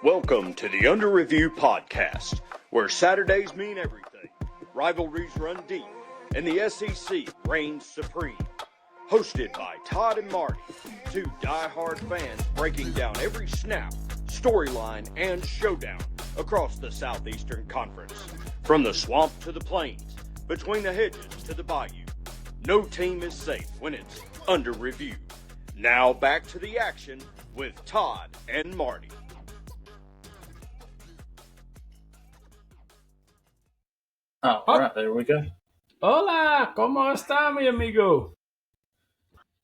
Welcome to the Under Review podcast, where Saturdays mean everything, rivalries run deep, and the SEC reigns supreme. Hosted by Todd and Marty, two die-hard fans breaking down every snap, storyline, and showdown across the Southeastern Conference. From the swamp to the plains, between the hedges to the bayou, no team is safe when it's under review. Now back to the action with Todd and Marty. Oh, all right, there we go. Hola, ¿cómo está, mi amigo?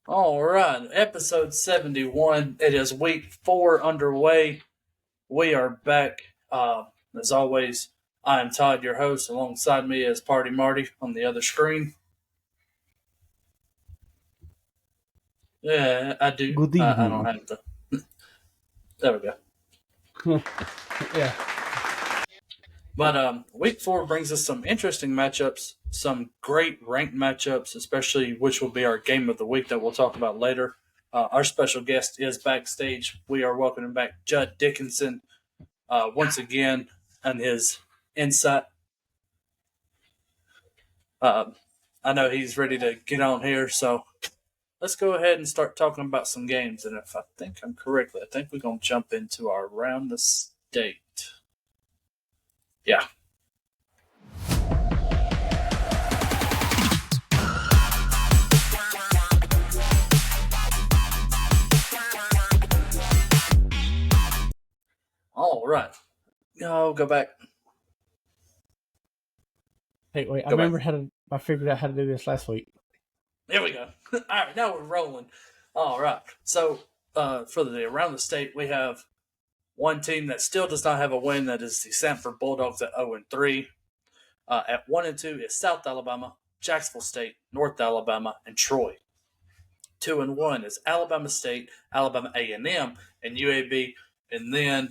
All right, episode 71. It is week 4 underway. We are back. As always, I am Todd, your host. Alongside me is Party Marty on the other screen. Yeah, I do. Good evening. I don't have to. There we go. Yeah. But week 4 brings us some interesting matchups, some great ranked matchups, especially which will be our game of the week that we'll talk about later. Our special guest is backstage. We are welcoming back Jud Dickinson once again and his insight. I know he's ready to get on here, so let's go ahead and start talking about some games. And if I think I'm correctly, I think we're going to jump into our Around the State. Yeah. All right. No, go back. Hey, wait, I figured out how to do this last week. There we go. All right, now we're rolling. All right. So, for the Around the State, we have one team that still does not have a win. That is the Sanford Bulldogs at 0-3. At 1-2 is South Alabama, Jacksonville State, North Alabama, and Troy. 2-1 is Alabama State, Alabama A&M, and UAB. And then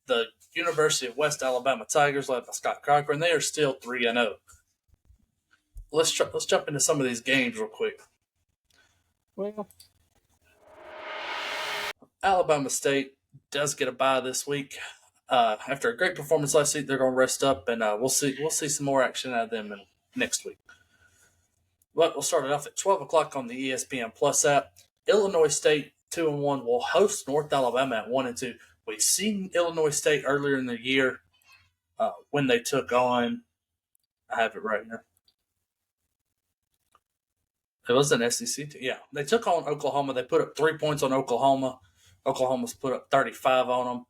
the University of West Alabama Tigers, led by Scott Cochran. They are still 3-0. Let's jump into some of these games real quick. Well, Alabama State does get a bye this week. After a great performance last week, they're going to rest up, and we'll see some more action out of them next week. But we'll start it off at 12 o'clock on the ESPN Plus app. Illinois State 2-1 will host North Alabama at 1-2. We've seen Illinois State earlier in the year when they took on. I have it right here. It was an SEC team. Yeah, they took on Oklahoma. They put up 3 points on Oklahoma. Oklahoma's put up 35 on them.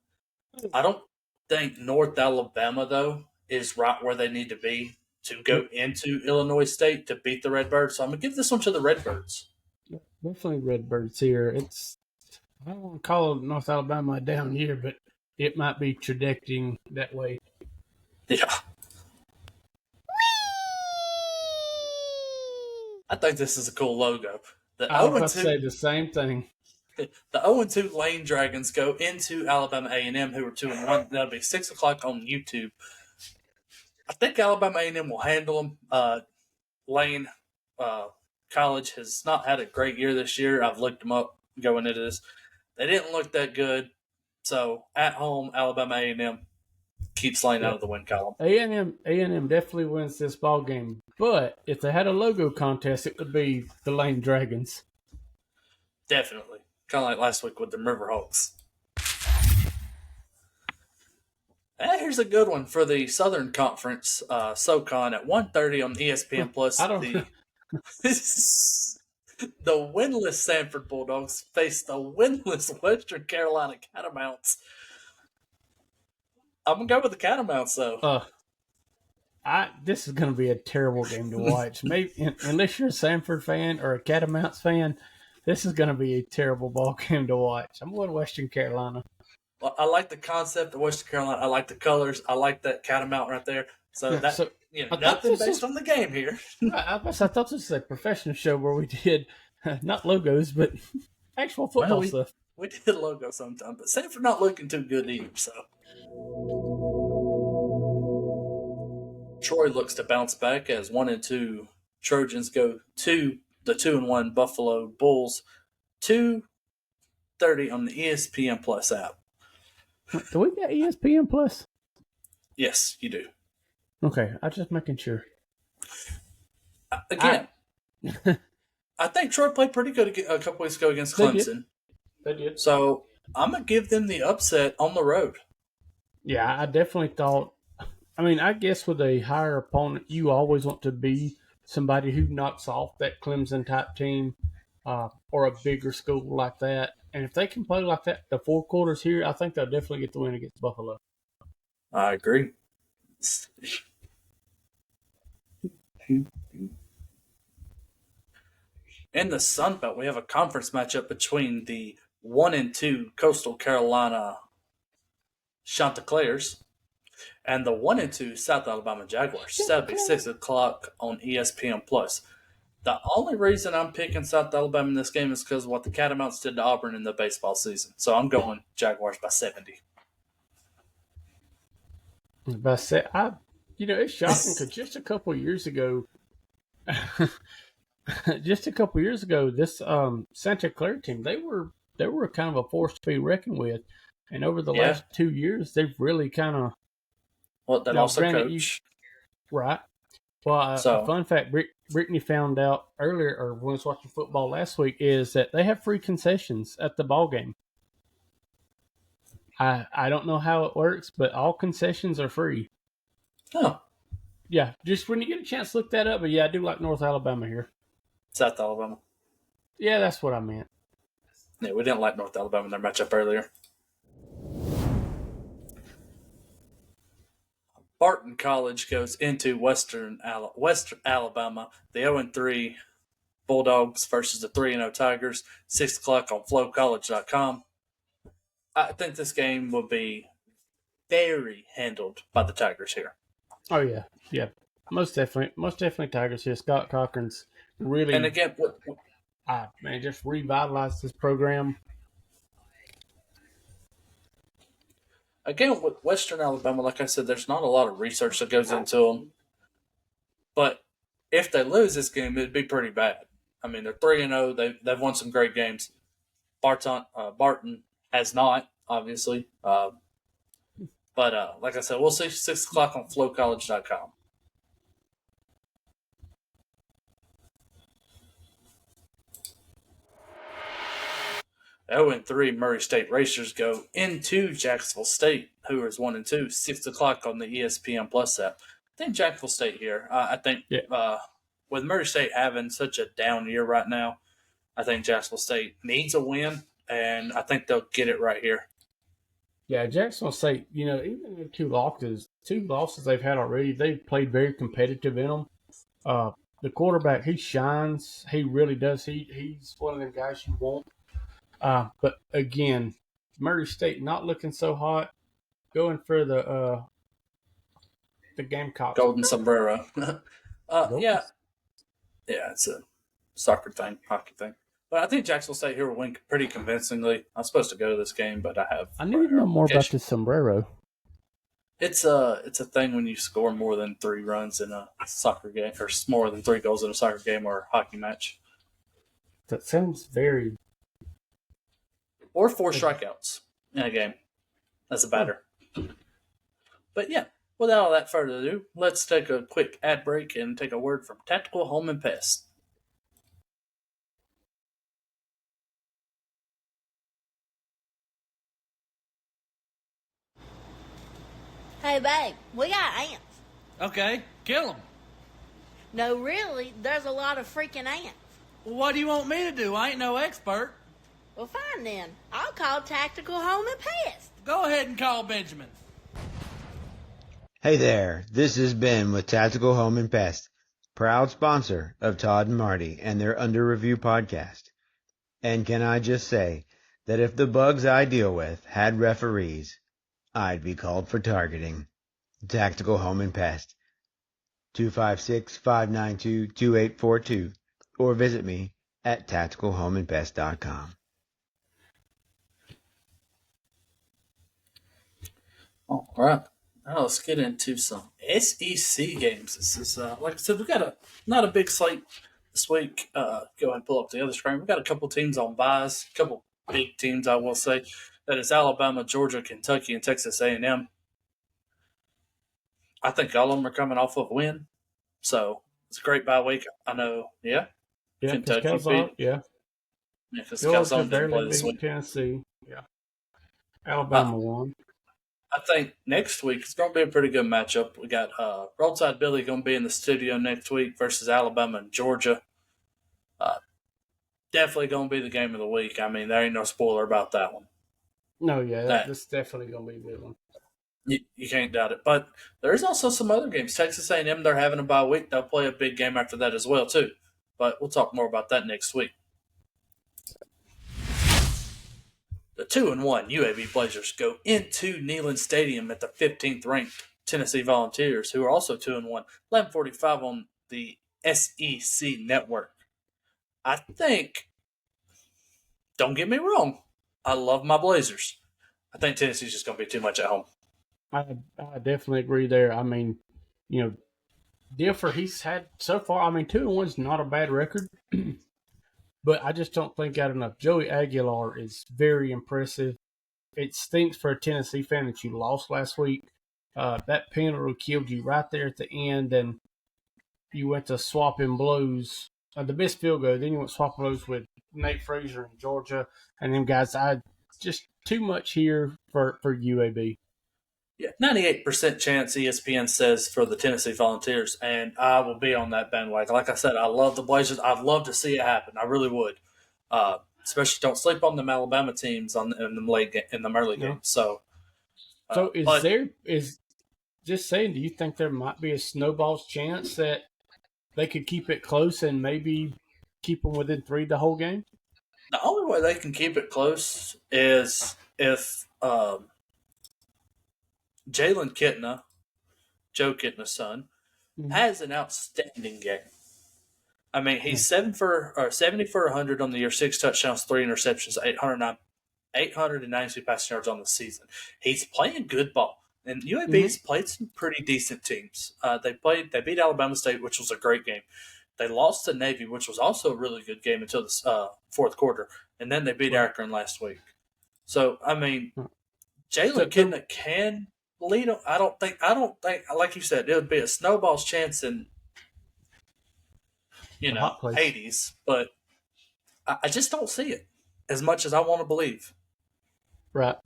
I don't think North Alabama, though, is right where they need to be to go into Illinois State to beat the Redbirds. So I'm going to give this one to the Redbirds. definitely Redbirds here. I don't want to call North Alabama a down year, but it might be trajecting that way. Yeah. I think this is a cool logo. I was about to say the same thing. The 0-2 Lane Dragons go into Alabama A&M, who are 2-1. That'll be 6 o'clock on YouTube. I think Alabama A&M will handle them. Lane College has not had a great year this year. I've looked them up going into this. They didn't look that good. So at home, Alabama A&M keeps Lane out of the win column. A&M definitely wins this ball game. But if they had a logo contest, it would be the Lane Dragons. Definitely. Kind of like last week with the Riverhawks. And here's a good one for the Southern Conference, SoCon at 1:30 on ESPN Plus. The winless Sanford Bulldogs face the winless Western Carolina Catamounts. I'm going to go with the Catamounts, though. This is going to be a terrible game to watch. Maybe unless you're a Sanford fan or a Catamounts fan, this is going to be a terrible ball game to watch. I'm going to Western Carolina. Well, I like the concept of Western Carolina. I like the colors. I like that Catamount right there. Nothing based on the game here. I thought this was a professional show where we did not logos, but actual football stuff. We did logo sometime, but Sanford not looking too good either. So Troy looks to bounce back as 1-2 Trojans go to the 2-1 Buffalo Bulls. 2:30 on the ESPN Plus app. Do we got ESPN Plus? Yes, you do. Okay, I'm just making sure. Again, I think Troy played pretty good a couple weeks ago against Clemson. They did. So I'm going to give them the upset on the road. Yeah, I definitely thought. I mean, I guess with a higher opponent, you always want to be somebody who knocks off that Clemson type team or a bigger school like that. And if they can play like that, the 4 quarters here, I think they'll definitely get the win against Buffalo. I agree. In the Sun Belt, we have a conference matchup between the 1-2 Coastal Carolina Chanticleers and the 1-2 South Alabama Jaguars. That'll be 6 o'clock on ESPN Plus. The only reason I'm picking South Alabama in this game is because of what the Catamounts did to Auburn in the baseball season. So I'm going Jaguars by 70. It's shocking because just a couple years ago, this Santa Clara team, they were kind of a force to be reckoned with, and over the last 2 years, they've really kind of they lost their coach, right? Well, a fun fact Brittany found out earlier, or when I was watching football last week, is that they have free concessions at the ball game. I don't know how it works, but all concessions are free. Oh. Yeah, just when you get a chance, look that up. But yeah, I do like North Alabama here. South Alabama. Yeah, that's what I meant. Yeah, we didn't like North Alabama in their matchup earlier. Barton College goes into Western Alabama. The 0-3 Bulldogs versus the 3-0 Tigers. 6 o'clock on flowcollege.com. I think this game will be very handled by the Tigers here. Oh yeah, most definitely Tigers here. Scott Cochran's really, and again, just revitalized this program. Again, with Western Alabama, like I said, there's not a lot of research that goes into them. But if they lose this game, it'd be pretty bad. I mean, they're 3-0. They've won some great games. Barton has not, obviously. But like I said, we'll see 6 o'clock on flowcollege.com. And 3 Murray State Racers go into Jacksonville State, who is 1-2, 6 o'clock on the ESPN Plus app. I think Jacksonville State here. I think with Murray State having such a down year right now, I think Jacksonville State needs a win, and I think they'll get it right here. Yeah, Jacksonville State, even the two losses they've had already, they've played very competitive in them. The quarterback, he shines. He really does. He's one of the guys you want. But again, Murray State not looking so hot. Going for the Gamecocks. Golden sombrero. Yeah, it's a soccer thing, hockey thing. But I think Jacksonville State here will win pretty convincingly. I'm supposed to go to this game, but I need to know more about this sombrero. It's a thing when you score more than 3 runs in a soccer game, or more than 3 goals in a soccer game or a hockey match. That sounds very. Or 4 strikeouts in a game as a batter. But yeah, without all that further ado, let's take a quick ad break and take a word from Tactical Home and Pest. Hey, babe, we got ants. Okay, kill them. No, really, there's a lot of freaking ants. Well, what do you want me to do? I ain't no expert. Well, fine then. I'll call Tactical Home and Pest. Go ahead and call Benjamin. Hey there, this is Ben with Tactical Home and Pest, proud sponsor of Todd and Marty and their Under Review podcast. And can I just say that if the bugs I deal with had referees, I'd be called for targeting. Tactical Home and Pest, 256-592-2842, or visit me at tacticalhomeandpest.com. All right. Now let's get into some SEC games. This is, like I said, we've got not a big slate this week. Go ahead and pull up the other screen. We've got a couple teams on buys, a couple big teams, I will say. that is Alabama, Georgia, Kentucky, and Texas A&M. I think all of them are coming off of a win. So it's a great bye week. I know, yeah. Yeah, Kentucky Calzone, beat. Yeah. Because Georgia Calzone didn't play barely this beat week. Tennessee. Yeah. Alabama won. I think next week it's going to be a pretty good matchup. We got Roadside Billy going to be in the studio next week versus Alabama and Georgia. Definitely going to be the game of the week. I mean, there ain't no spoiler about that one. No, yeah, that's definitely going to be a good one. You can't doubt it. But there's also some other games. Texas A&M, they're having a bye week. They'll play a big game after that as well, too. But we'll talk more about that next week. The 2-1 UAB Blazers go into Neyland Stadium at the 15th ranked Tennessee Volunteers, who are also 2-1, 11:45 on the SEC network. I think, don't get me wrong, I love my Blazers. I think Tennessee's just going to be too much at home. I definitely agree there. I mean, Dilfer, he's had so far, 2-1's not a bad record, but I just don't think got enough. Joey Aguilar is very impressive. It stinks for a Tennessee fan that you lost last week. That penalty killed you right there at the end, and you went to swapping blows. The best field goal, then you went swapping blows with Nate Frazier in Georgia, and them guys. Just too much here for UAB. Yeah, 98% chance ESPN says for the Tennessee Volunteers, and I will be on that bandwagon. Like I said, I love the Blazers. I'd love to see it happen. I really would. Especially don't sleep on them Alabama teams in the early games. So just saying, do you think there might be a snowball's chance that they could keep it close and maybe keep them within 3 the whole game? The only way they can keep it close is if Jalen Kitna, Joe Kitna's son, has an outstanding game. I mean, he's 70 for 100 on the year, 6 touchdowns, 3 interceptions, 892 passing yards on the season. He's playing good ball. And UAB's played some pretty decent teams. They beat Alabama State, which was a great game. They lost to Navy, which was also a really good game until the fourth quarter, and then they beat Akron last week. So I mean, Jalen Kitna can lead them. I don't think, like you said, it would be a snowball's chance in Hades, but I just don't see it as much as I want to believe. Right.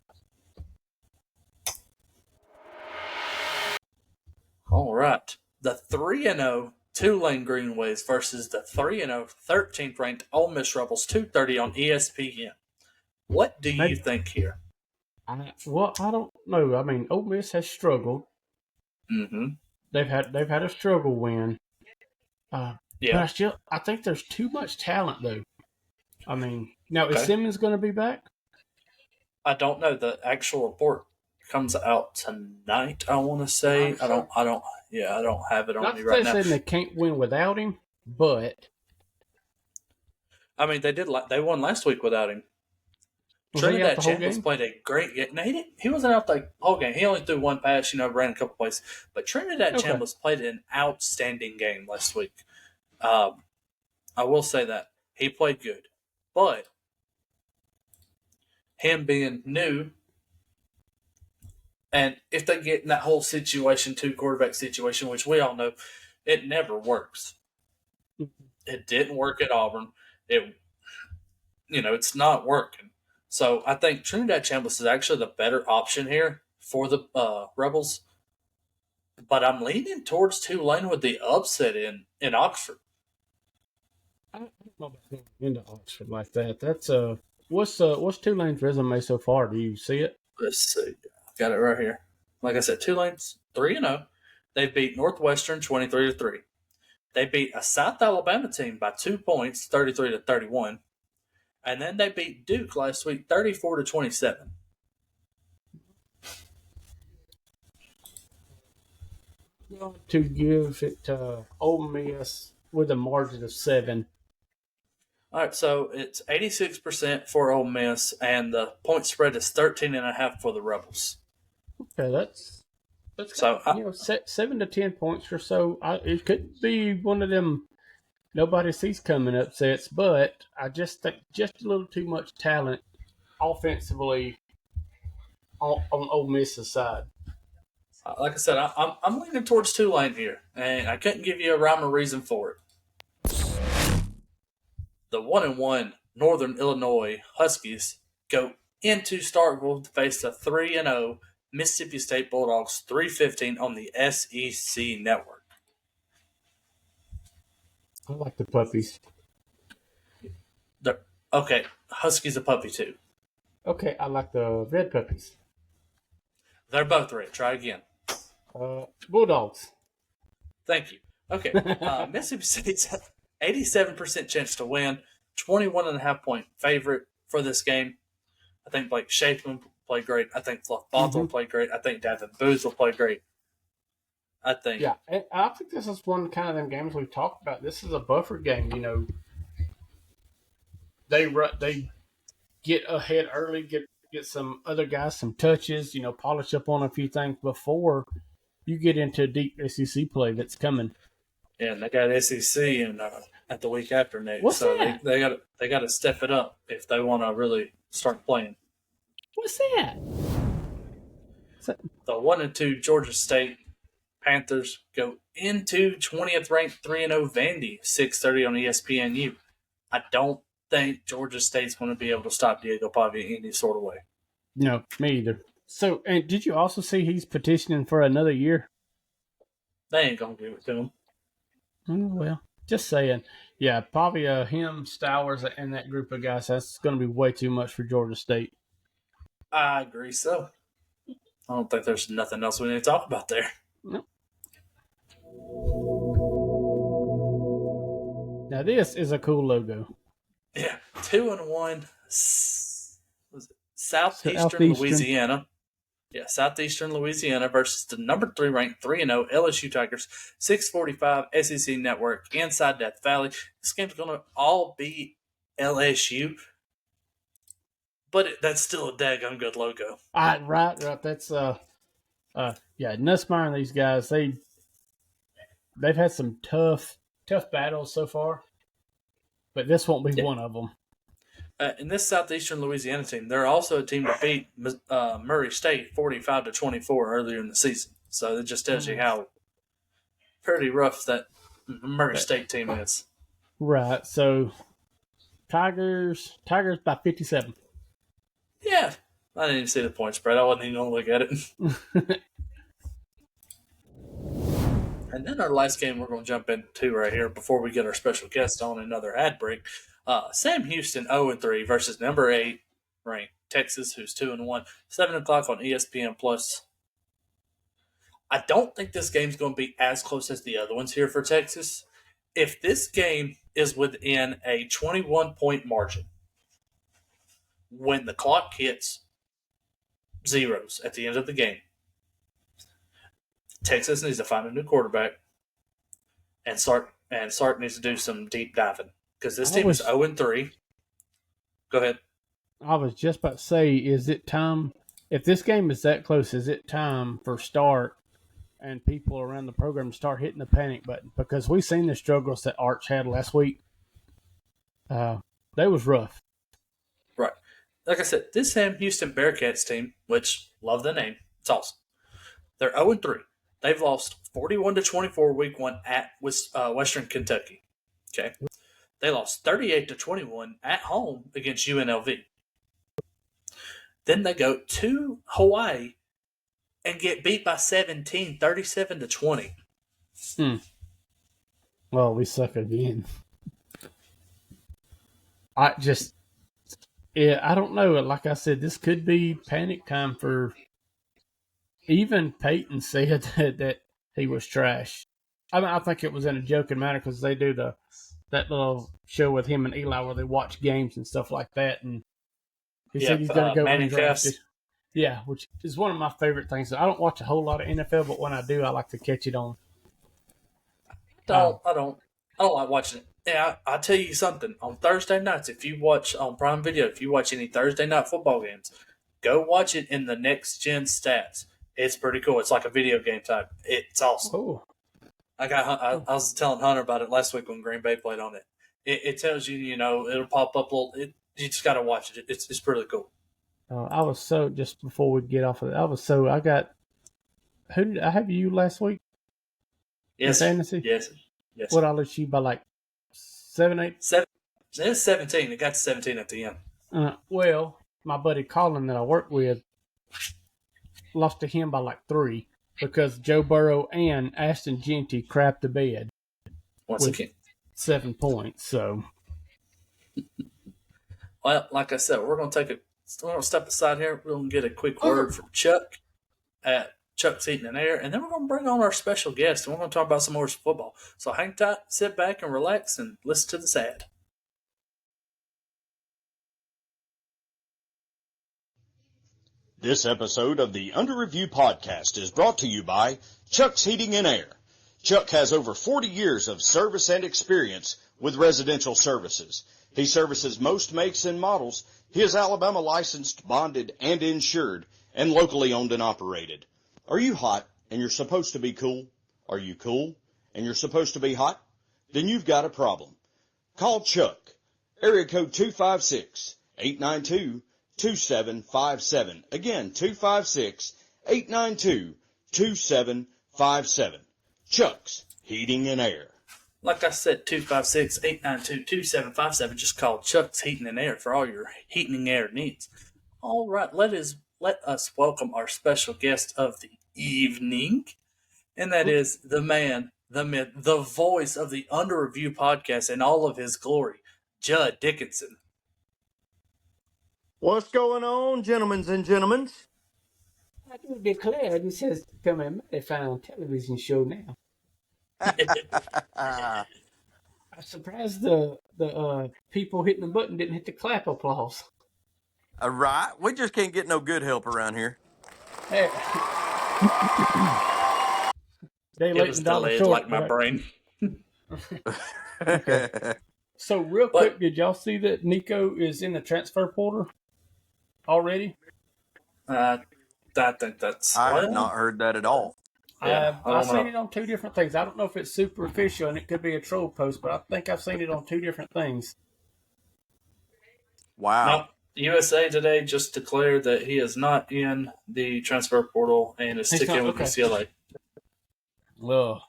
All right. The 3-0 Tulane Greenways versus the 3-0 13th ranked Ole Miss Rebels, 2:30 on ESPN. What do you think here? I don't know. I mean, Ole Miss has struggled. Mm-hmm. They've had a struggle win. Yeah. But I think there's too much talent, though. I mean, now is Simmons going to be back? I don't know. The actual report comes out tonight, I want to say. I don't have it on me right now. Not saying they can't win without him, but I mean, they won last week without him. Trinidad Chambliss played a great game. No, he wasn't out the whole game. He only threw one pass, ran a couple plays. But Trinidad Chambliss played an outstanding game last week. I will say that. He played good. But him being new, and if they get in that whole situation, 2-quarterback situation, which we all know, it never works. It didn't work at Auburn. It's not working. So I think Trinidad Chambliss is actually the better option here for the Rebels. But I'm leaning towards Tulane with the upset in Oxford. I don't know about going into Oxford like that. That's what's Tulane's resume so far? Do you see it? Let's see. Got it right here. Like I said, Tulane's 3-0. They beat Northwestern 23-3. They beat a South Alabama team by 2 points, 33-31. And then they beat Duke last week, 34-27. To give it to Ole Miss with a margin of 7. All right, so it's 86% for Ole Miss, and the point spread is 13.5 for the Rebels. Okay, that's so 7 to 10 points or so. It could be one of them nobody sees coming upsets, but I just think just a little too much talent offensively on Ole Miss's side. Like I said, I'm leaning towards Tulane here, and I couldn't give you a rhyme or reason for it. The 1-1 Northern Illinois Huskies go into Starkville to face the 3-0 Mississippi State Bulldogs, 3:15 on the SEC Network. I like the puppies. Okay, Huskies a puppy too. Okay, I like the red puppies. They're both red. Try again. Bulldogs. Thank you. Okay, Mississippi State's 87% chance to win, 21.5 point favorite for this game. I think Blake Shapeman will play great. I think Fluff Bonds will play great. I think Davin Booth will play great. I think. Yeah, and I think this is one kind of them games we've talked about. This is a buffer game. They get ahead early, get some other guys some touches, polish up on a few things before you get into deep SEC play that's coming. Yeah, and they got SEC and at the week after next. What's so that? they got to step it up if they want to really start playing. What's that? The 1-2 Georgia State Panthers go into 20th ranked 3-0 Vandy, 6:30 on ESPNU. I don't think Georgia State's going to be able to stop Diego Pavia in any sort of way. No, me either. So, and did you also see he's petitioning for another year? They ain't going to give it to him. Well, just saying. Yeah, Pavia, him, Stowers, and that group of guys, that's going to be way too much for Georgia State. I agree so. I don't think there's nothing else we need to talk about there. No. Now, this is a cool logo. Yeah, 2-1 Southeastern Louisiana. Yeah, Southeastern Louisiana versus the number 3 ranked 3-0 LSU Tigers, 6:45 SEC Network inside Death Valley. This game's going to all be LSU, but that's still a daggone good logo. Right. That's Nussmeyer and these guys. They've had some tough battles so far, but this won't be one of them. In this Southeastern Louisiana team, they're also a team that beat Murray State 45-24 earlier in the season. So it just tells you how pretty rough that Murray State team is. Right. So Tigers by 57. Yeah, I didn't even see the point spread. I wasn't even going to look at it. And then our last game we're going to jump into right here before we get our special guest on another ad break. Sam Houston 0-3 versus number 8 ranked Texas, who's 2-1. 7 o'clock on ESPN Plus. I don't think this game's going to be as close as the other ones here for Texas. If this game is within a 21-point margin, when the clock hits zeros at the end of the game, Texas needs to find a new quarterback, and Sark needs to do some deep diving. Because this team is 0-3. Go ahead. I was just about to say, is it time? If this game is that close, is it time for Stark and people around the program to start hitting the panic button? Because we've seen the struggles that Arch had last week. They was rough. Right. Like I said, this Sam Houston Bearcats team, which, love the name, it's awesome. They're 0-3. They've lost 41-24 week 1 at Western Kentucky. Okay. They lost 38-21 at home against UNLV. Then they go to Hawaii and get beat by 17, 37-20. Well, we suck again. I don't know. Like I said, this could be panic time for. Even Peyton said that he was trash. I mean, I think it was in a joking manner because they do that little show with him and Eli where they watch games and stuff like that. And he said he's going to go undrafted. Yeah, which is one of my favorite things. I don't watch a whole lot of NFL, but when I do, I like to catch it on. I don't like watching it. Yeah, I'll tell you something. On Thursday nights, if you watch on Prime Video, if you watch any Thursday night football games, go watch it in the Next Gen Stats. It's pretty cool. It's like a video game type. It's awesome. Oh. I was telling Hunter about it last week when Green Bay played on it. It tells you, it'll pop up. You just got to watch it. It's pretty cool. I was so, just before we get off of that, I got, who did I have you last week? Yes, in fantasy? yes. What, I let you by like 7, 8? It's 17. It got to 17 at the end. Well, my buddy Colin that I work with lost to him by like 3 because Joe Burrow and Ashton Genty crapped the bed. Once again. 7 points, so. Well, like I said, we're going to step aside here. We're going to get a quick word from Chuck at Chuck's Heating and Air, and then we're going to bring on our special guest, and we're going to talk about some more football. So hang tight, sit back, and relax, and listen to this ad. This episode of the Under Review podcast is brought to you by Chuck's Heating and Air. Chuck has over 40 years of service and experience with residential services. He services most makes and models. He is Alabama licensed, bonded, and insured, and locally owned and operated. Are you hot and you're supposed to be cool? Are you cool and you're supposed to be hot? Then you've got a problem. Call Chuck. Area code 256-892-2757. Again, 256-892-2757. Chuck's Heating and Air. Like I said, 256-892-2757. Just call Chuck's Heating and Air for all your heating and air needs. All right, let us welcome our special guest of the evening, and that is the man, the myth, the voice of the Under Review podcast in all of his glory, Jud Dickinson. What's going on, gentlemen and gentlemen? I do declare this has become a modified television show now. I'm surprised the people hitting the button didn't hit the clap applause. Right. We just can't get no good help around here. Hey. It was delayed like my brain. Okay. So real quick, did y'all see that Nico is in the transfer portal already? I think that's... I have not heard that at all. Yeah, I've seen it on 2 different things. I don't know if it's superficial and it could be a troll post, but I think I've seen it on 2 different things. Wow. Nope. USA Today just declared that he is not in the transfer portal and is sticking with UCLA. Well,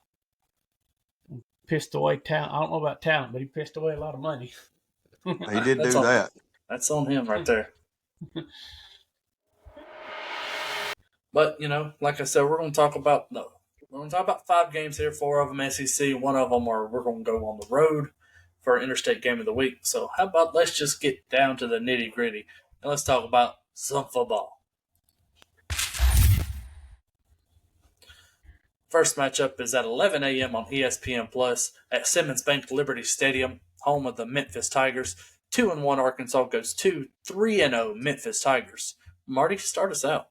pissed away talent. I don't know about talent, but he pissed away a lot of money. He did do that. That's on him right there. But, like I said, we're going to talk about 5 games here, 4 of them SEC, 1 of them we're going to go on the road for our interstate game of the week. So how about let's just get down to the nitty gritty and let's talk about some football. First matchup is at 11 a.m. on ESPN Plus at Simmons Bank Liberty Stadium, home of the Memphis Tigers. 2-1 Arkansas goes to 3-0 Memphis Tigers. Marty, start us out.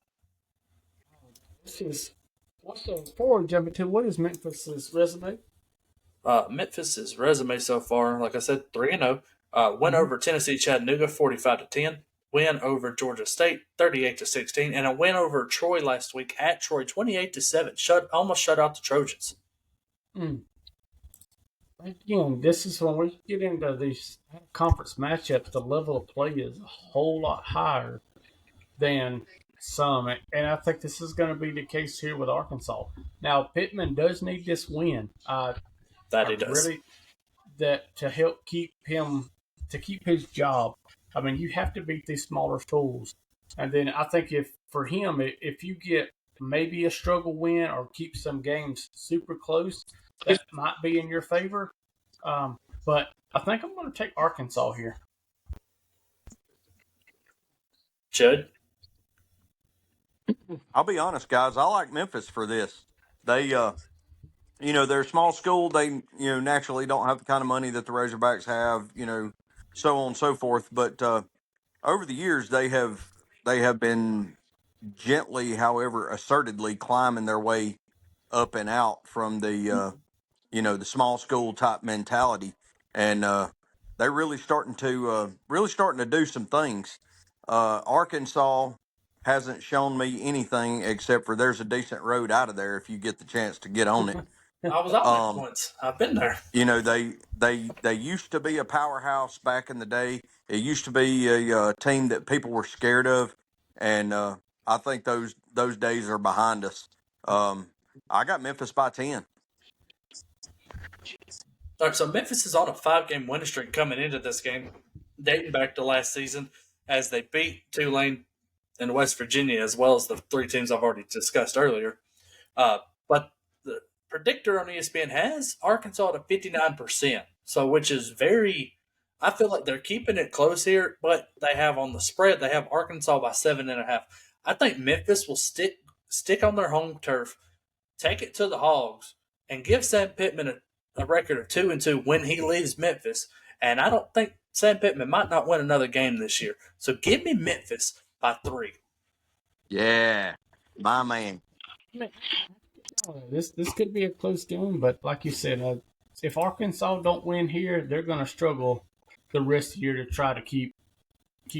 Before we jump into, what is Memphis's resume? Memphis's resume so far, like I said, 3-0. Win over Tennessee Chattanooga 45-10. Win over Georgia State 38-16, and a win over Troy last week at Troy 28-7. Almost shut out the Trojans. Again, this is when we get into these conference matchups. The level of play is a whole lot higher than some, and I think this is going to be the case here with Arkansas. Now, Pittman does need this win. That he does. Really, that to help keep his job. I mean, you have to beat these smaller schools, and then I think if you get maybe a struggle win or keep some games super close, that might be in your favor. But I think I'm going to take Arkansas here. Jud? I'll be honest, guys. I like Memphis for this. They, they're a small school. They, naturally don't have the kind of money that the Razorbacks have, so on and so forth. But over the years, they have been gently, however, assertedly climbing their way up and out from the, the small school type mentality, and they're really starting to do some things. Arkansas hasn't shown me anything except for there's a decent road out of there if you get the chance to get on it. I was out there once. I've been there. They used to be a powerhouse back in the day. It used to be a team that people were scared of. and I think those days are behind us. I got Memphis by 10. All right, so Memphis is on a 5-game winning streak coming into this game, dating back to last season, as they beat Tulane and West Virginia, as well as the 3 teams I've already discussed earlier. But the predictor on ESPN has Arkansas at 59%, so which is very. I feel like they're keeping it close here, but they have on the spread. They have Arkansas by 7.5. I think Memphis will stick on their home turf, take it to the Hogs, and give Sam Pittman a record of 2-2 when he leaves Memphis. And I don't think Sam Pittman might not win another game this year. So give me Memphis by 3. Yeah, my man. This could be a close game, but like you said, if Arkansas don't win here, they're going to struggle the rest of the year to try to keep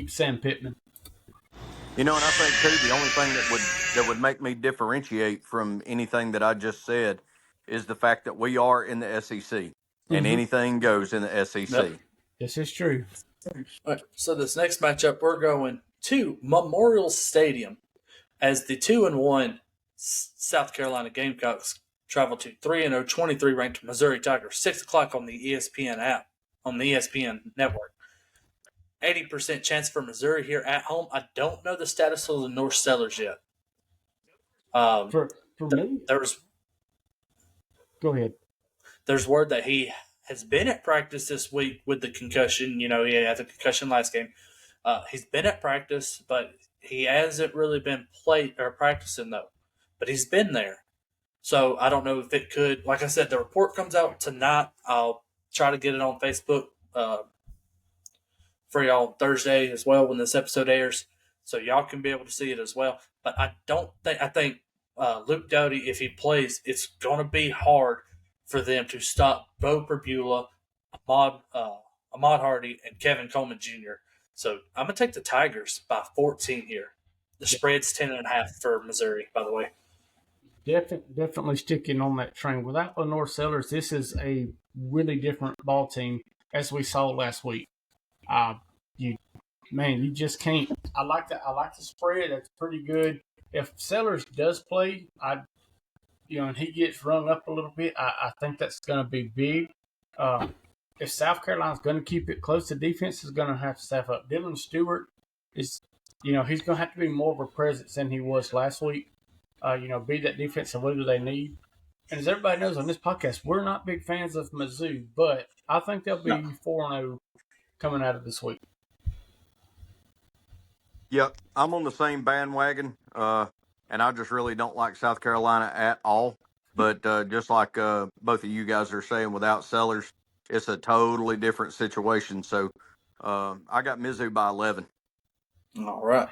Sam Pittman. And I think too, the only thing that would make me differentiate from anything that I just said is the fact that we are in the SEC, and anything goes in the SEC. Yep. This is true. All right, so this next matchup, we're going to Memorial Stadium as the 2-1 South Carolina Gamecocks travel to 3-0, 23-ranked Missouri Tigers. 6 o'clock on the ESPN app, on the ESPN network. 80% chance for Missouri here at home. I don't know the status of the North Sellers yet. For me, go ahead. There's word that he has been at practice this week with the concussion. He had the concussion last game. He's been at practice, but he hasn't really been practicing though. But he's been there. So I don't know if it could, like I said, the report comes out tonight. I'll try to get it on Facebook for y'all Thursday as well when this episode airs. So y'all can be able to see it as well. But I think Luke Doty, if he plays, it's going to be hard for them to stop Bo Perbula, Ahmad Hardy, and Kevin Coleman Jr. So I'm going to take the Tigers by 14 here. The spread's 10.5 for Missouri, by the way. Definitely sticking on that train. Without the North Sellers, this is a really different ball team, as we saw last week. You just can't. I like the spread. That's pretty good. If Sellers does play, and he gets rung up a little bit, I think that's going to be big. If South Carolina's going to keep it close, the defense is going to have to step up. Dylan Stewart is, he's going to have to be more of a presence than he was last week. Be that defensive leader they need. And as everybody knows on this podcast, we're not big fans of Mizzou, but I think they'll be 4-0 coming out of this week. Yep, I'm on the same bandwagon, and I just really don't like South Carolina at all. But just like both of you guys are saying, without Sellers, it's a totally different situation. So I got Mizzou by 11. All right.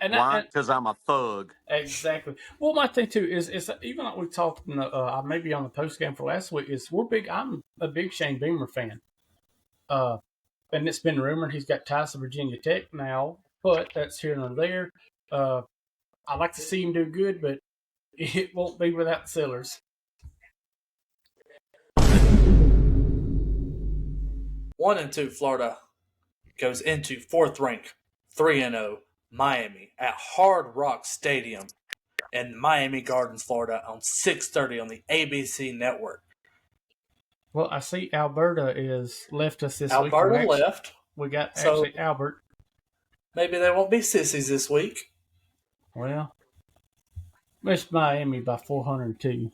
Why? Because I'm a thug. Exactly. Well, my thing too is even like we talked, maybe on the post game for last week, is I'm a big Shane Beamer fan. And it's been rumored he's got ties to Virginia Tech now, but that's here and there. I like to see him do good, but it won't be without Sellers. 1-2 Florida goes into 4th rank, 3-0 Miami at Hard Rock Stadium in Miami Gardens, Florida on 6:30 on the ABC network. Well, I see Alberta is left us this week. Alberta left. We got actually Albert. Maybe they won't be sissies this week. Well, it's Miami by 402.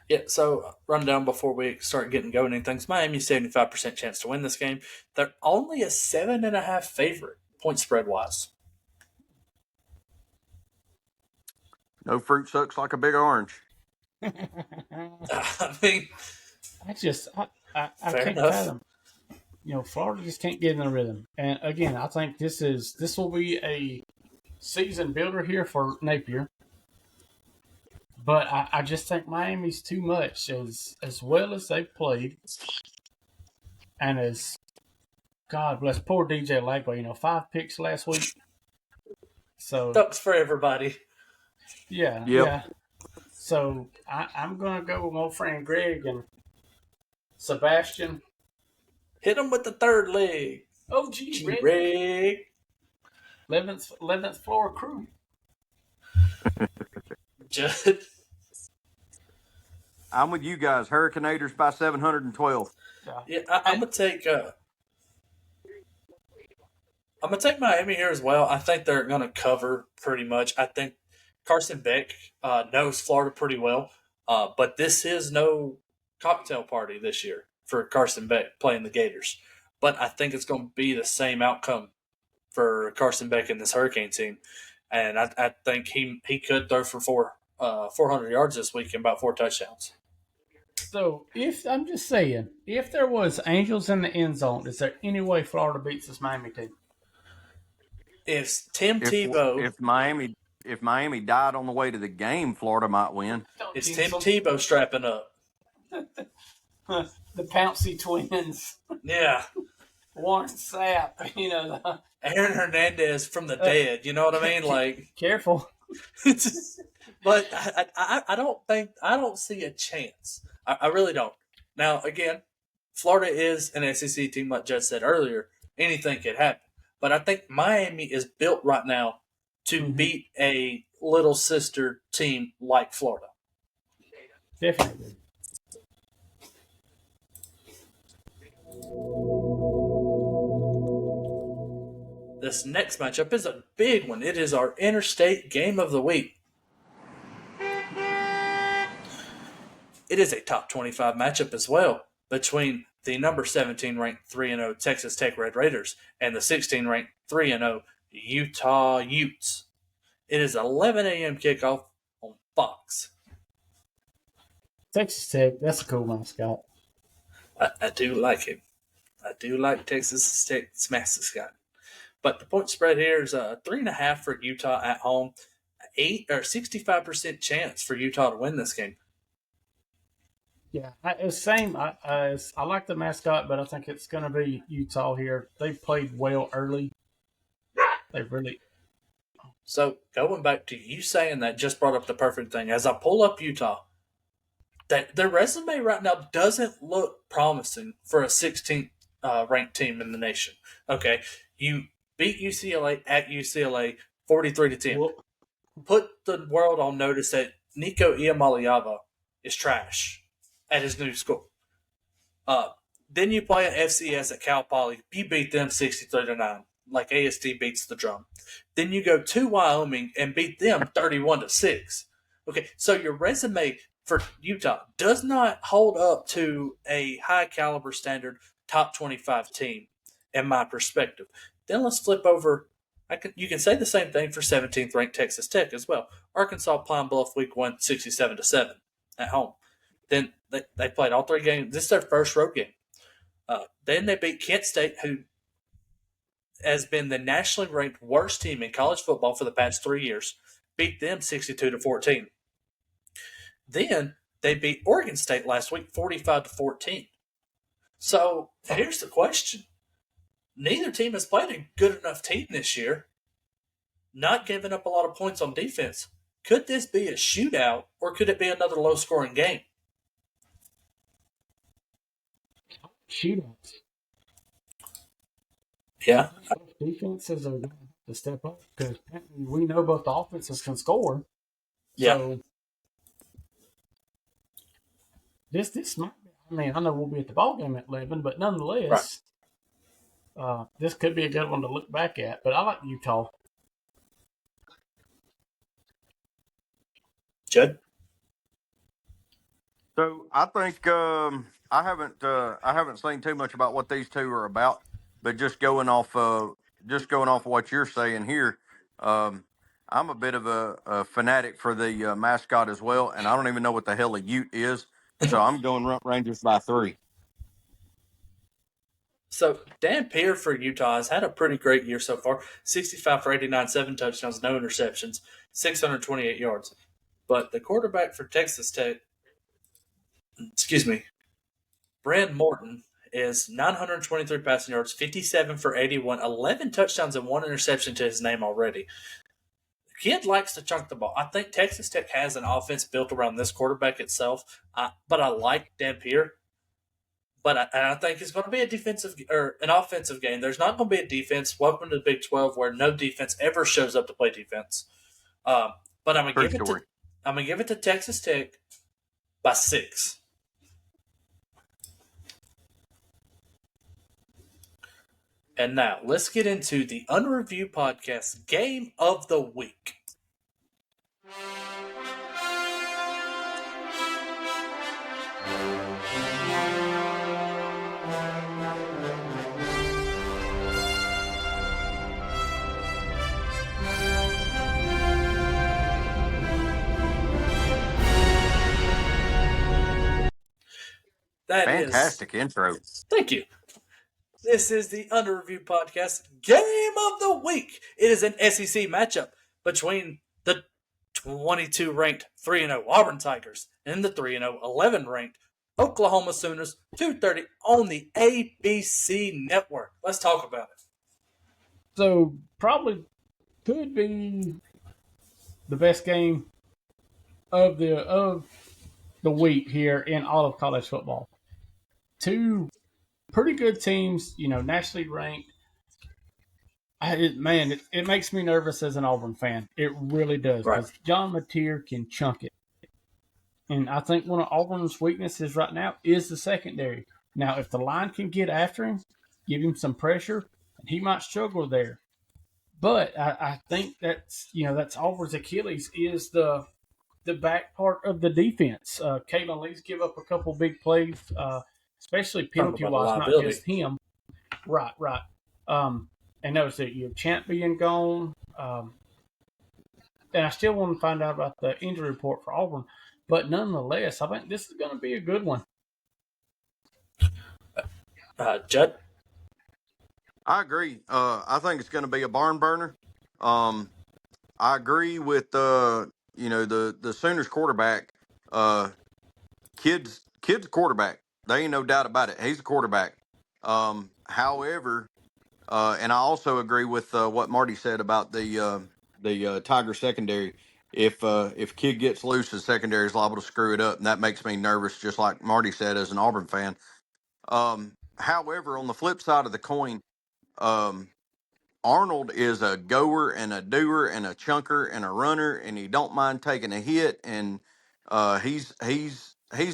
Yeah, so run down before we start getting going and things. Miami 75% chance to win this game. They're only a 7.5 favorite, point spread wise. No fruit sucks like a big orange. I mean, I can't enough. fathom. Florida just can't get in the rhythm. And again, I think this will be a season builder here for Napier. But I just think Miami's too much as well as they've played. And as God bless poor DJ Lagway, 5 picks last week. So Ducks for everybody. Yeah. Yep. Yeah. So I'm gonna go with my friend Greg and Sebastian. Hit him with the third leg. Oh, gee, Rick. 11th floor crew. Judd. I'm with you guys. Hurricanators by 712. Yeah, I'm gonna take. I'm gonna take Miami here as well. I think they're gonna cover pretty much. I think Carson Beck knows Florida pretty well, but this is no cocktail party this year for Carson Beck playing the Gators. But I think it's going to be the same outcome for Carson Beck and this Hurricane team, and I think he could throw for 400 yards this week and about 4 touchdowns. So I'm just saying, if there was Angels in the end zone, is there any way Florida beats this Miami team? If Tim Tebow, if Miami died on the way to the game, Florida might win. Is Tim Tebow strapping up? The Pouncey twins. Yeah. Warren Sapp, Aaron Hernandez from the dead. You know what I mean? Like, careful. But I don't see a chance. I really don't. Now, again, Florida is an SEC team, like Judge said earlier. Anything could happen. But I think Miami is built right now to beat a little sister team like Florida. Definitely. This next matchup is a big one. It is our interstate game of the week. It is a top 25 matchup as well between the number 17 ranked 3-0 Texas Tech Red Raiders and the 16 ranked 3-0 Utah Utes. It is 11 a.m. kickoff on Fox. Texas Tech, that's a cool mascot. I do like him. I do like Texas Tech's mascot. But the point spread here is 3.5 for Utah at home. 65% chance for Utah to win this game. Yeah, it's same. I like the mascot, but I think it's going to be Utah here. They played well early. They really. So going back to you saying that, just brought up the perfect thing. As I pull up Utah, that their resume right now doesn't look promising for a 16th ranked team in the nation. Okay, you beat UCLA at UCLA 43-10. Well, put the world on notice that Nico Iamaleava is trash at his new school. Then you play an FCS at Cal Poly. You beat them 63-9, like ASD beats the drum. Then you go to Wyoming and beat them 31-6. Okay, so your resume for Utah does not hold up to a high caliber standard top 25 team, in my perspective. Then let's flip over. You can say the same thing for 17th ranked Texas Tech as well. Arkansas Pine Bluff week 1, 67-7 at home. Then they played all 3 games. This is their first road game. Then they beat Kent State, who has been the nationally ranked worst team in college football for the past 3 years. Beat them 62-14. Then they beat Oregon State last week 45-14. So here's the question. Neither team has played a good enough team this year, not giving up a lot of points on defense. Could this be a shootout, or could it be another low-scoring game? shootouts. Yeah. Both defenses are going to have to step up because we know both offenses can score. Yeah. So this might be, I mean, I know we'll be at the ball game at 11, but nonetheless, this could be a good one to look back at. But I like Utah. Jud? So I think I haven't seen too much about what these two are about, but just going off what you're saying here, I'm a bit of a fanatic for the mascot as well, and I don't even know what the hell a Ute is, so I'm going Rump Rangers by 3. So Dan Peer for Utah has had a pretty great year so far. 65 for 89, 7 touchdowns, no interceptions, 628 yards. But the quarterback for Texas Tech, Brad Morton, is 923 passing yards, 57 for 81, 11 touchdowns, and 1 interception to his name already. The kid likes to chunk the ball. I think Texas Tech has an offense built around this quarterback itself, but I like Dan Peer. But I think it's going to be a defensive or an offensive game. There's not going to be a defense. Welcome to the Big 12, where no defense ever shows up to play defense. But I'm gonna give it to Texas Tech by 6. And now let's get into the Unreviewed Podcast Game of the Week. Fantastic intro. Thank you. This is the Under Review Podcast Game of the Week. It is an SEC matchup between the 22 ranked 3-0 Auburn Tigers and the 3-0 11 ranked Oklahoma Sooners. 2:30 on the ABC Network. Let's talk about it. So probably could be the best game of the week here in all of college football. Two pretty good teams, nationally ranked. It makes me nervous as an Auburn fan. It really does. Right. Because John Mateer can chunk it. And I think one of Auburn's weaknesses right now is the secondary. Now, if the line can get after him, give him some pressure, he might struggle there. But I think that's Auburn's Achilles is the back part of the defense. Kalen Lee's give up a couple big plays, especially penalty-wise, not just him. Right. And notice that you have Champ being gone. And I still want to find out about the injury report for Auburn. But nonetheless, I think this is going to be a good one. Jud? I agree. I think it's going to be a barn burner. I agree with the Sooners quarterback. Kid's a quarterback. There ain't no doubt about it. He's a quarterback. However, and I also agree with what Marty said about the Tiger secondary. If Kid gets loose, the secondary is liable to screw it up, and that makes me nervous, just like Marty said, as an Auburn fan. However, on the flip side of the coin, Arnold is a goer and a doer and a chunker and a runner, and he don't mind taking a hit, and he's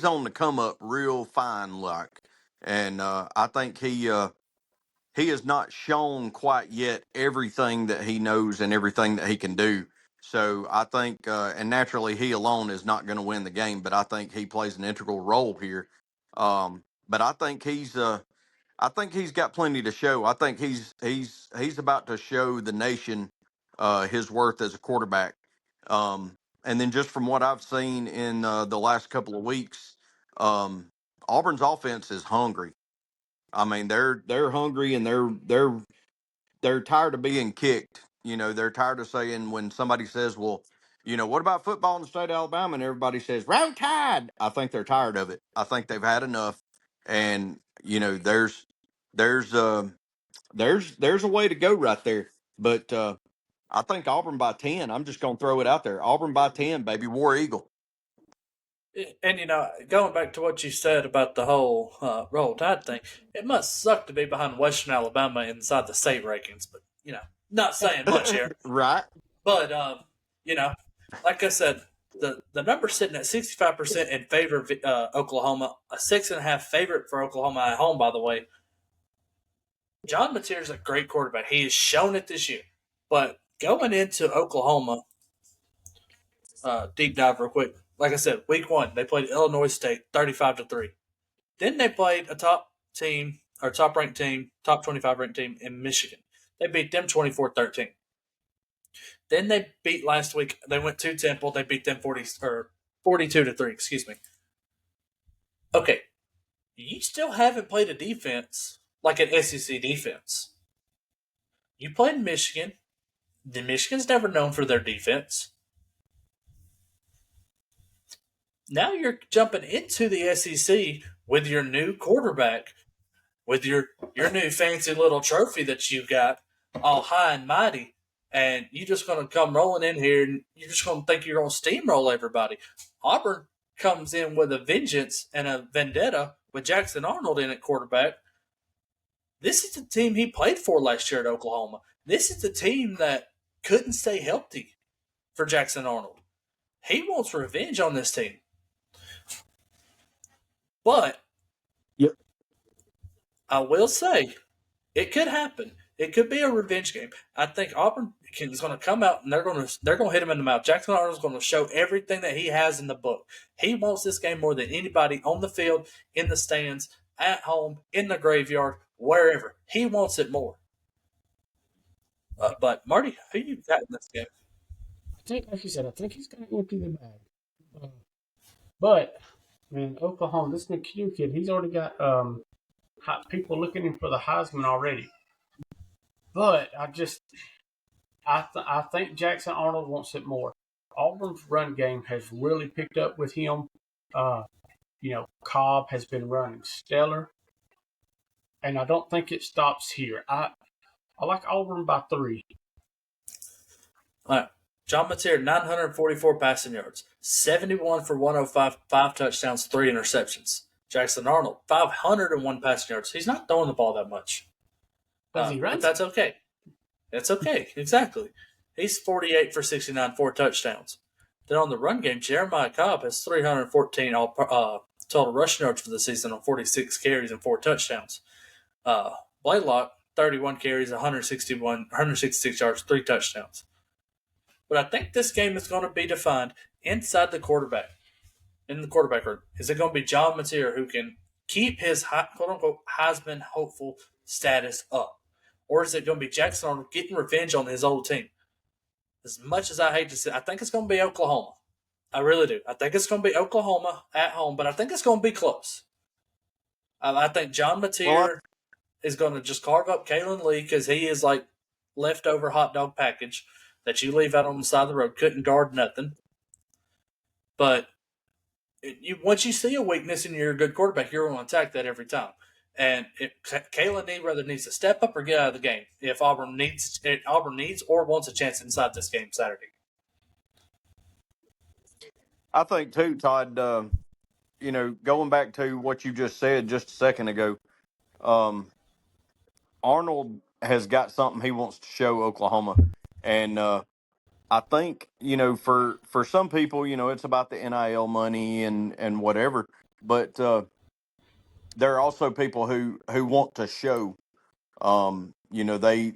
on the come up real fine, like, and I think he has not shown quite yet everything that he knows and everything that he can do. So I think, and naturally he alone is not going to win the game, but I think he plays an integral role here. But I think he's got plenty to show. I think he's about to show the nation his worth as a quarterback. And then just from what I've seen in the last couple of weeks, Auburn's offense is hungry. I mean, they're hungry, and they're tired of being kicked. They're tired of saying, when somebody says, well, what about football in the state of Alabama? And everybody says, Roll Tide. I think they're tired of it. I think they've had enough. And, there's a way to go right there. But I think Auburn by 10. I'm just going to throw it out there. Auburn by 10, baby. War Eagle. And, going back to what you said about the whole Roll Tide thing, it must suck to be behind Western Alabama inside the state rankings. But, not saying much here. Right. But, like I said, the number's sitting at 65% in favor of Oklahoma, a 6.5 favorite for Oklahoma at home, by the way. John Mateer's a great quarterback. He has shown it this year. But going into Oklahoma, deep dive real quick. Like I said, week 1, they played Illinois State 35-3. Then they played a top ranked team, top 25 ranked team in Michigan. They beat them 24-13. Then they beat last week. They went to Temple. They beat them 42-3. Excuse me. Okay, you still haven't played a defense like an SEC defense. You played Michigan. The Michigan's never known for their defense. Now you're jumping into the SEC with your new quarterback, with your new fancy little trophy that you've got, all high and mighty, and you're just going to come rolling in here, and you're just going to think you're going to steamroll everybody. Auburn comes in with a vengeance and a vendetta with Jackson Arnold in at quarterback, this is the team he played for last year at Oklahoma. This is the team that couldn't stay healthy for Jackson Arnold. He wants revenge on this team. But Yep. I will say, it could happen. It could be a revenge game. I think Auburn is going to come out and they're going to hit him in the mouth. Jackson Arnold's going to show everything that he has in the book. He wants this game more than anybody on the field, in the stands, at home, in the graveyard, wherever. He wants it more. But Marty, who you got in this game? I think, like you said, I think he's going to empty the bag. But man, Oklahoma, this McHugh kid, he's already got people looking in for the Heisman already. But I think Jackson Arnold wants it more. Auburn's run game has really picked up with him. Cobb has been running stellar, and I don't think it stops here. I like Auburn by 3. All right. John Mateer, 944 passing yards, 71 for 105, 5 touchdowns, 3 interceptions. Jackson Arnold, 501 passing yards. He's not throwing the ball that much. Does he run? But that's okay. That's okay. Exactly. He's 48 for 69, 4 touchdowns. Then on the run game, Jeremiah Cobb has 314 total rushing yards for the season on 46 carries and 4 touchdowns. Blaylock, 31 carries, 166 yards, 3 touchdowns. But I think this game is going to be defined inside the quarterback, in the quarterback room. Is it going to be John Mateer who can keep his quote-unquote Heisman hopeful status up? Or is it going to be Jackson Arnold getting revenge on his old team? As much as I hate to say, I think it's going to be Oklahoma. I really do. I think it's going to be Oklahoma at home, but I think it's going to be close. I think John Mateer is going to just carve up Kalen Lee because he is like leftover hot dog package that you leave out on the side of the road. Couldn't guard nothing. But once you see a weakness in your good quarterback, you're going to attack that every time. And Kalen either needs to step up or get out of the game if Auburn needs or wants a chance inside this game Saturday. I think too, Todd. Going back to what you just said just a second ago, Arnold has got something he wants to show Oklahoma, and I think for some people, it's about the NIL money and whatever, but there are also people who want to show. They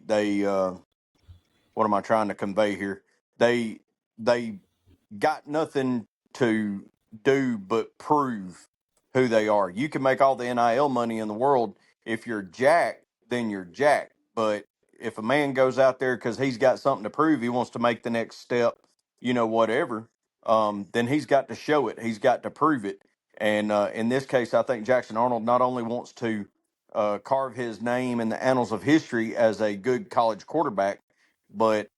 what am I trying to convey here? They got nothing to do but prove who they are. You can make all the NIL money in the world. If you're jacked, then you're jacked. But if a man goes out there because he's got something to prove, he wants to make the next step, whatever, then he's got to show it. He's got to prove it. And in this case, I think Jackson Arnold not only wants to carve his name in the annals of history as a good college quarterback, but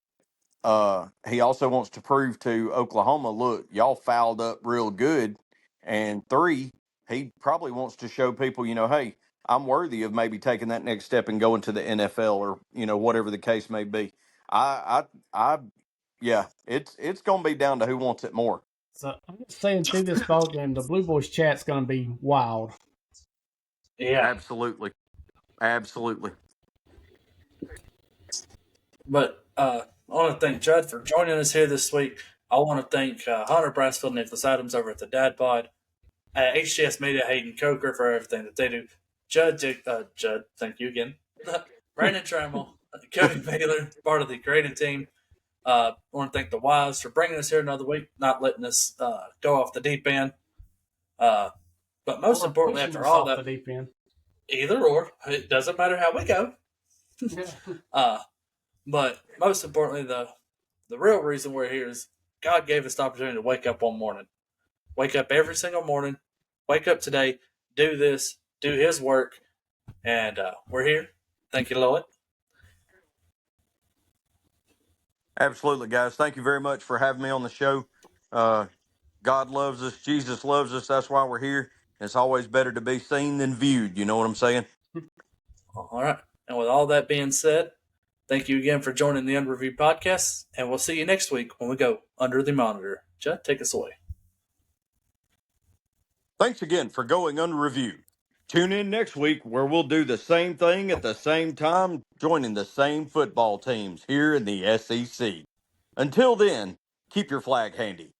he also wants to prove to Oklahoma, look, y'all fouled up real good. And 3, he probably wants to show people, hey, I'm worthy of maybe taking that next step and going to the NFL or, whatever the case may be. Yeah, it's going to be down to who wants it more. So I'm just saying, through this ball game, the Blue Boys chat's going to be wild. Yeah, absolutely. But I want to thank Jud for joining us here this week. I want to thank Hunter Brassfield and Nicholas Adams over at the Dadpod, HCS Media, Hayden Coker for everything that they do. Jud, thank you again. Brandon Trammell, Cody Baylor, part of the creative team. I want to thank the Wives for bringing us here another week, not letting us go off the deep end. But most importantly, after all that, the deep end. Either or, it doesn't matter how we go. But most importantly, the real reason we're here is God gave us the opportunity to wake up one morning. Wake up every single morning. Wake up today. Do this. Do His work. And we're here. Thank you, Lord. Absolutely, guys. Thank you very much for having me on the show. God loves us. Jesus loves us. That's why we're here. It's always better to be seen than viewed. You know what I'm saying? All right. And with all that being said, thank you again for joining the Unreviewed Podcast, and we'll see you next week when we go Under the Monitor. Judd, take us away. Thanks again for going under review. Tune in next week where we'll do the same thing at the same time, joining the same football teams here in the SEC. Until then, keep your flag handy.